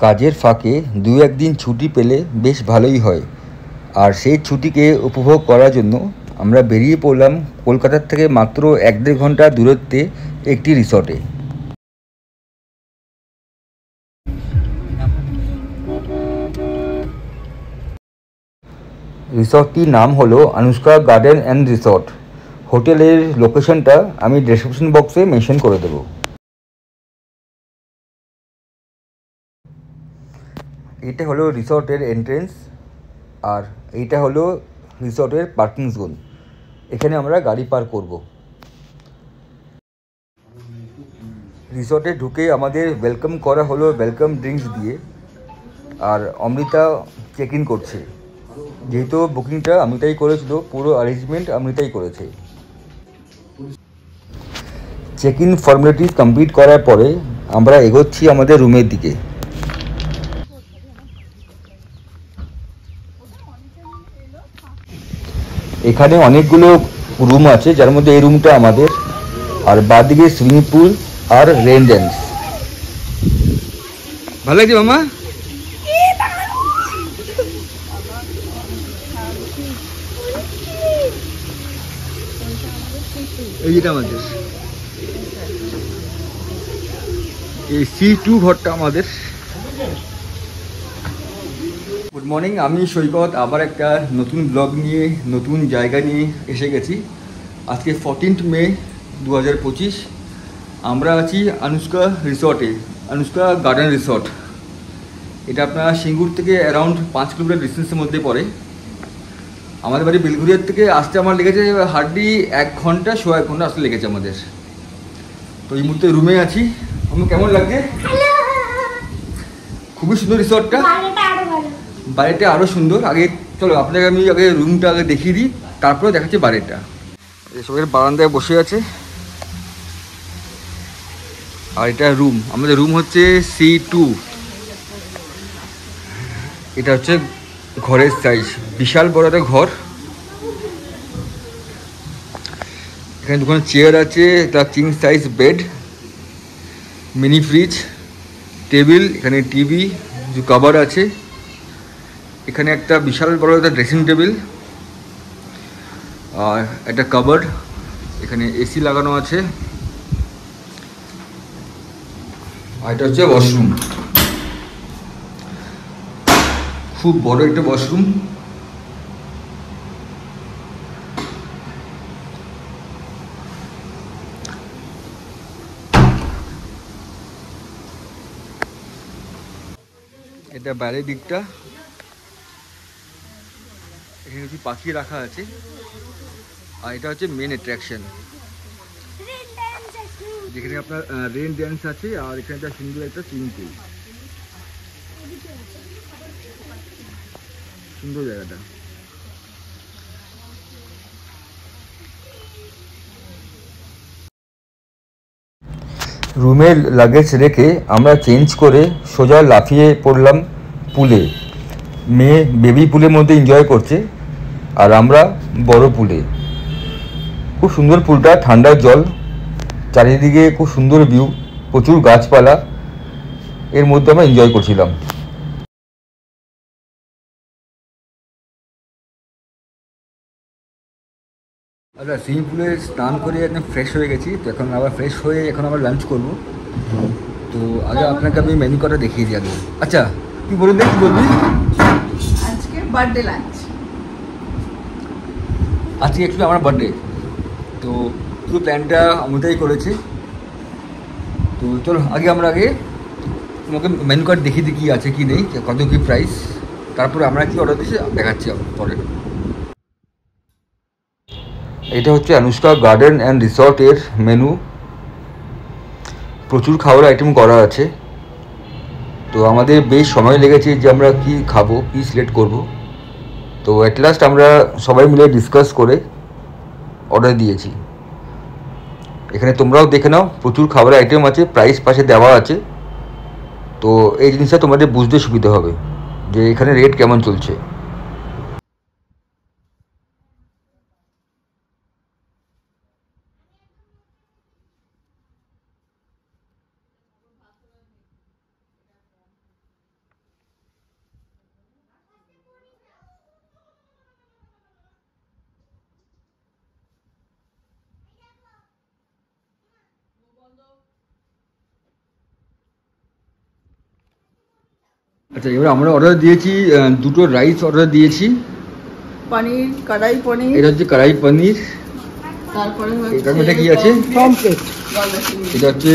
কাজের ফাঁকে দু একদিন ছুটি পেলে বেশ ভালোই হয়। আর সেই ছুটিকে উপভোগ করার জন্য আমরা বেরিয়ে পড়লাম কলকাতার থেকে মাত্র 1-1.5 ঘন্টা দূরত্বে একটি রিসর্টে। রিসর্টটির নাম হলো আনুষ্কা গার্ডেন অ্যান্ড রিসর্ট। হোটেলের লোকেশনটা আমি ডেসক্রিপশন বক্সে মেনশন করে দেবো। এটা হলো রিসর্টের এন্ট্রেন্স, আর এইটা হলো রিসর্টের পার্কিং জোন। এখানে আমরা গাড়ি পার্ক করব। রিসর্টে ঢুকে আমাদের ওয়েলকাম করা হলো ওয়েলকাম ড্রিঙ্কস দিয়ে, আর অমৃতা চেক ইন করছে। যেহেতু বুকিংটা অমৃতাই করেছিল, পুরো অ্যারেঞ্জমেন্ট অমৃতাই করেছে। চেক ইন ফর্মালিটিস কমপ্লিট করার পরে আমরা এগোচ্ছি আমাদের রুমের দিকে। এখানে অনেকগুলো রুম আছে, যার মধ্যে এই রুমটা আমাদের। আর বাদিকে সুইমিং পুল আর রেন ড্যান্স। ভালো লাগছে মামা? এই যেটা আমাদের এই C2 ঘরটা আমাদের। গুড মর্নিং, আমি সৈকত আবার একটা নতুন ব্লগ নিয়ে নতুন জায়গা নিয়ে এসে গেছি। আজকে 14 মে 2025। আমরা আছি আনুষ্কা রিসর্টে, আনুষ্কা গার্ডেন রিসর্ট। এটা আপনার সিঙ্গুর থেকে অ্যারাউন্ড 5 কিলোমিটার ডিস্টেন্সের মধ্যে পড়ে। আমাদের বাড়ি বেলঘুরিয়ার থেকে আসতে আমার লেগেছে হার্ডলি 1 ঘন্টা, 1.5 ঘন্টা আসতে লেগেছে আমাদের। তো এই মুহূর্তে রুমে আছি। আমার কেমন লাগছে? খুবই সুন্দর রিসর্টটা, বাড়িটা আরও সুন্দর। আগে চলো আপনাকে আমি আগে রুমটা আগে দেখিয়ে দিই, তারপরে দেখাচ্ছি বাড়িটা। সবাই বারান্দায় বসে আছে, আর এটা রুম। আমাদের রুম হচ্ছে C2। এটা হচ্ছে ঘরের সাইজ, বিশাল বড় একটা ঘর। এখানে দুখানে চেয়ার আছে, একটা king size bed, mini fridge, table, এখানে টিভি, কিছু কভার আছে। এখানে একটা বিশাল বড় একটা ড্রেসিং টেবিল আর একটা কাবার্ড। এখানে এসি লাগানো আছে। আর এটা হচ্ছে ওয়াশরুম, খুব বড় একটা ওয়াশরুম। এটা বাইরের দিকটা, এখানে কিছু পাখি রাখা আছে। আর এটা হচ্ছে মেন অ্যাট্রাকশন, যেখানে আপনার রেন ড্যান্স আছে। আর এখানে একটা সুন্দর একটা সুইমিং পুল, সুন্দর জায়গাটা। রুমের লাগেজ রেখে আমরা চেঞ্জ করে সোজা লাফিয়ে পড়লাম পুলে। মেয়ে বেবি পুলের মধ্যে এনজয় করছে, আর আমরা বড় পুলে। খুব সুন্দর পুলটা, ঠান্ডার জল, চারিদিকে খুব সুন্দর ভিউ, প্রচুর গাছপালা, এর মধ্যে আমরা এনজয় করছিলাম। আচ্ছা, সুইমিং পুলে স্নান করে একদম ফ্রেশ হয়ে গেছি। তো এখন আবার ফ্রেশ হয়ে এখন আবার লাঞ্চ করব। তো আগে আপনাকে আমি মেনু কার্ডটা দেখিয়ে দিই আগে। আচ্ছা, তুই বলে দে, কি বলবি? আজকে বার্থডে লাঞ্চ, আজকে একটু আমার বার্থডে, তো পুরো প্ল্যানটা আমাদেরই করেছে। তো চলো আগে তোমাকে মেনু কার্ড দেখিয়ে দিই কী আছে কি নেই, কত কী প্রাইস, তারপরে আমরা কি অর্ডার দিয়েছি দেখাচ্ছি পরে। এটা হচ্ছে আনুষ্কা গার্ডেন অ্যান্ড রিসর্টের মেনু। প্রচুর খাবার আইটেম করা আছে। তো আমাদের বেশ সময় লেগেছে যে আমরা কি খাবো, কি সিলেক্ট করব। তো অ্যাট লাস্ট আমরা সবাই মিলে ডিসকাস করে অর্ডার দিয়েছি। এখানে তোমরাও দেখে নাও, প্রচুর খাবার আইটেম আছে, প্রাইস পাশে দেওয়া আছে। তো এই জিনিসটা তোমাদের বুঝতে সুবিধা হবে যে এখানে রেট কেমন চলছে। আচ্ছা, এবার আমরা অর্ডার দিয়েছি দুটো রাইস অর্ডার দিয়েছি। পনির, কড়াই পনির। এটা হচ্ছে কড়াই পনির। তারপরে এটার মধ্যে কি আছে? পমপ্লেট, গলদা চিংড়ি। এটা হচ্ছে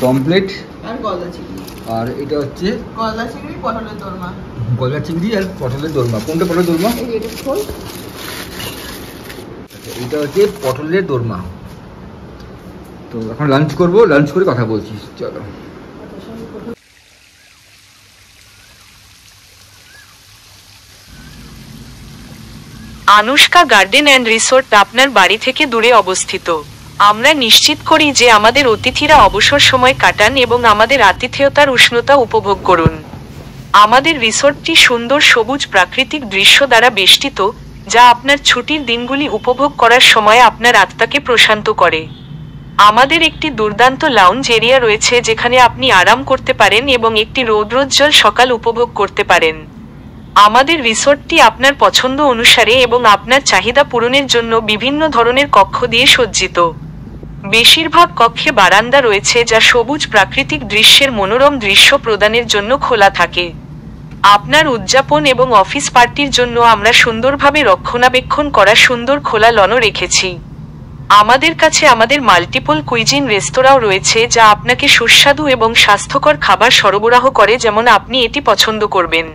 পমপ্লেট আর গলদা চিংড়ি। আর এটা হচ্ছে গলদা চিংড়ি, পটলের দোরমা। গলদা চিংড়ি আর পটলের দোরমা। কোনটা পটলের দোরমা? এই এটা খোল। এটা হচ্ছে পটলের দোরমা। তো এখন লাঞ্চ করব, লাঞ্চ করে কথা বলছি। চলো। আনুশকা গার্ডেন অ্যান্ড রিসোর্ট আপনার বাড়ি থেকে দূরে অবস্থিত। আমরা নিশ্চিত করি যে আমাদের অতিথিরা অবসর সময় কাটান এবং আমাদের আতিথেয়তার উষ্ণতা উপভোগ করুন। আমাদের রিসোর্টটি সুন্দর সবুজ প্রাকৃতিক দৃশ্য দ্বারা বেষ্টিত, যা আপনার ছুটির দিনগুলি উপভোগ করার সময় আপনার আত্মাকে প্রশান্ত করে। আমাদের একটি দুর্দান্ত লাউঞ্জ এরিয়া রয়েছে যেখানে আপনি আরাম করতে পারেন এবং একটি রৌদ্রোজ্জ্বল সকাল উপভোগ করতে পারেন। আমাদের রিসোর্টটি আপনার পছন্দ অনুসারে এবং আপনার চাহিদা পূরণের জন্য বিভিন্ন ধরনের কক্ষ দিয়ে সজ্জিত। বেশিরভাগ কক্ষে বারান্দা রয়েছে যা সবুজ প্রাকৃতিক দৃশ্যের মনোরম দৃশ্য প্রদানের জন্য খোলা থাকে। আপনার উদযাপন এবং অফিস পার্টির জন্য আমরা সুন্দরভাবে রক্ষণাবেক্ষণ করা সুন্দর খোলা লনও রেখেছি। আমাদের কাছে আমাদের মাল্টিপল কুইজিন রেস্তোরাঁও রয়েছে যা আপনাকে সুস্বাদু এবং স্বাস্থ্যকর খাবার সরবরাহ করে যেমন আপনি এটি পছন্দ করবেন।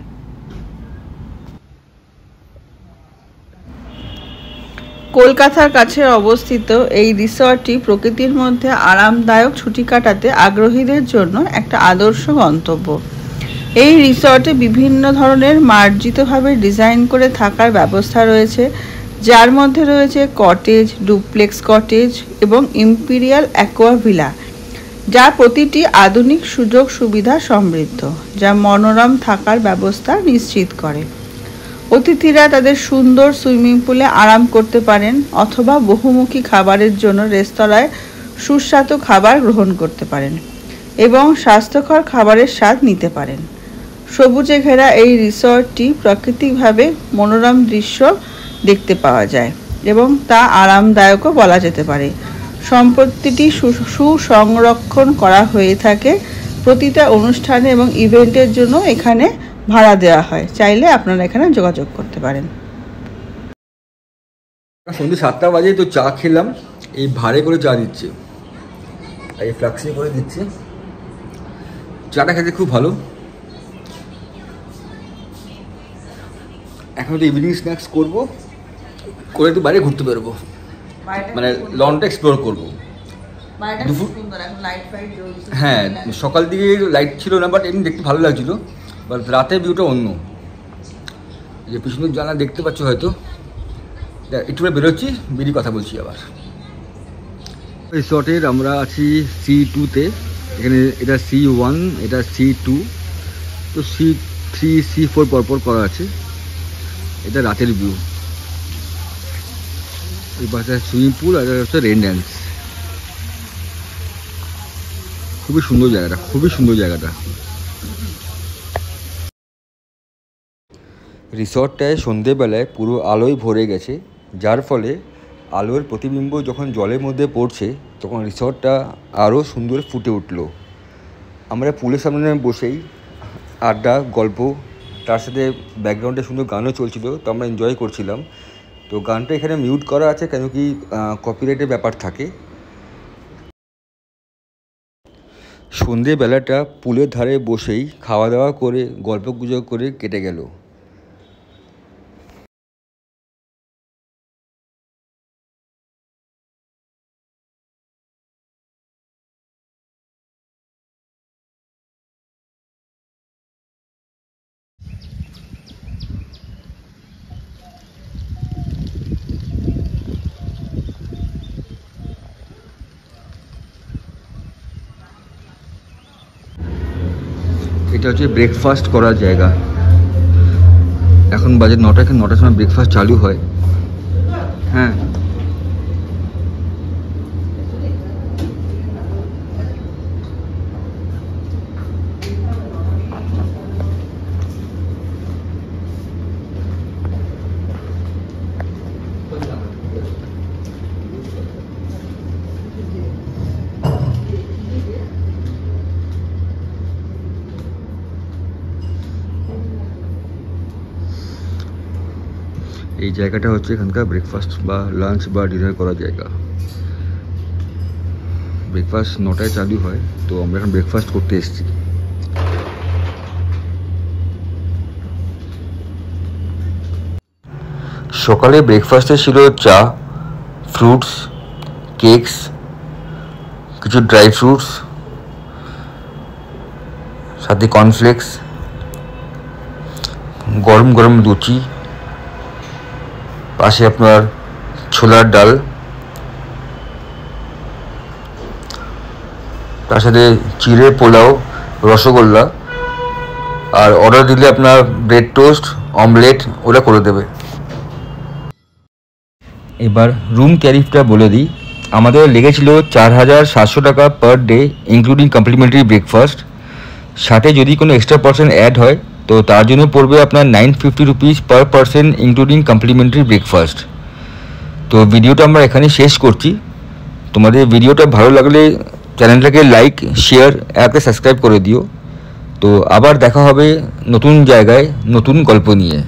কলকাতার কাছে অবস্থিত এই রিসর্টটি প্রকৃতির মধ্যে আরামদায়ক ছুটি কাটাতে আগ্রহীদের জন্য একটা আদর্শ গন্তব্য। এই রিসর্টে বিভিন্ন ধরনের মার্জিতভাবে ডিজাইন করে থাকার ব্যবস্থা রয়েছে, যার মধ্যে রয়েছে কটেজ, ডুপ্লেক্স কটেজ এবং ইম্পিরিয়াল অ্যাকোয়া ভিলা, যা প্রতিটি আধুনিক সুযোগ সুবিধা সমৃদ্ধ, যা মনোরম থাকার ব্যবস্থা নিশ্চিত করে। অতিথিরা তাদের সুন্দর সুইমিং পুলে আরাম করতে পারেন অথবা বহুমুখী খাবারের জন্য রেস্তোরাঁয় সুস্বাদু খাবার গ্রহণ করতে পারেন এবং স্বাস্থ্যকর খাবারের স্বাদ নিতে পারেন। সবুজে ঘেরা এই রিসর্টটি প্রাকৃতিকভাবে মনোরম দৃশ্য দেখতে পাওয়া যায় এবং তা আরামদায়কও বলা যেতে পারে। সম্পত্তিটি সুসংরক্ষণ করা হয়ে থাকে। প্রতিটা অনুষ্ঠানে এবং ইভেন্টের জন্য এখানে ভাড়া দেওয়া হয়। চাইলে আপনারা এখানে যোগাযোগ করতে পারেন। সন্ধ্যে 7টা বাজে, তো চা খেলাম। এই ভাড়ে করে চা দিচ্ছে, এই ফ্লাক্সে করে দিচ্ছে। চাটা খেতে খুব ভালো। এখন তো ইভিনিং স্ন্যাক্স করবো, করে একটু বাইরে ঘুরতে বেরোবো, মানে লনটা এক্সপ্লোর করবো। হ্যাঁ, সকাল দিকে লাইট ছিল না, বাট এমনি দেখতে ভালো লাগছিল। বাট রাতের ভিউটা অন্য, যে পিছনের জানা দেখতে পাচ্ছ হয়তো। একটু বেরোচ্ছি, বেরিয়ে কথা বলছি আবার। রিসর্টের আমরা আছি C2-তে। এখানে এটা C1, এটা C2, তো C3, C4 পরপর করা আছে। এটা রাতের ভিউ। এই পাশে সুইমিং পুল আর হচ্ছে রেন ড্যান্স। খুবই সুন্দর জায়গাটা, খুবই সুন্দর জায়গাটা। রিসর্টটায় সন্ধেবেলায় পুরো আলোয় ভরে গেছে, যার ফলে আলোর প্রতিবিম্ব যখন জলের মধ্যে পড়ছে তখন রিসর্টটা আরও সুন্দর ফুটে উঠল। আমরা পুলের সামনে বসেই আড্ডা, গল্প, তার সাথে ব্যাকগ্রাউন্ডে সুন্দর গানও চলছিল, তো আমরা এনজয় করছিলাম। তো গানটা এখানে মিউট করা আছে, কেন কি কপিরাইটের ব্যাপার থাকে। সন্ধেবেলাটা পুলের ধারে বসেই খাওয়া দাওয়া করে গল্প গুজব করে কেটে গেল। এটা হচ্ছে ব্রেকফাস্ট করার জায়গা। এখন বাজে 9টা, এখন 9টার সময় ব্রেকফাস্ট চালু হয়। হ্যাঁ, এই জায়গাটা হচ্ছে এখানকার ব্রেকফাস্ট বা লাঞ্চ বা ডিনার করার জায়গা। ব্রেকফাস্ট 9টায় চালু হয়, তো আমরা এখন ব্রেকফাস্ট করতে এসেছি। সকালে ব্রেকফাস্টে ছিল চা, ফ্রুটস, কেকস, কিছু ড্রাই ফ্রুটস, সাথে কর্নফ্লেক্স, গরম গরম লুচি, পাশে আপনার ছোলার ডাল, তার সাথে চিড়ে পোলাও, রসগোল্লা, আর অর্ডার দিলে আপনার ব্রেড টোস্ট, অমলেট ওরা করে দেবে। এবার রুম ট্যারিফটা বলে দিই। আমাদের লেগেছিল 4700 টাকা per day including complimentary breakfast. সাথে যদি কোনো এক্সট্রা পার্সেন্ট অ্যাড হয় তো তার জন্য পড়বে আপনার 950 rupees per person including complimentary breakfast. তো ভিডিওটা আমরা এখানে শেষ করছি। তোমাদের ভিডিওটা ভালো লাগলে চ্যানেলটাকে লাইক, শেয়ার, একটা সাবস্ক্রাইব করে দিও। তো আবার দেখা হবে নতুন জায়গায় নতুন গল্প নিয়ে।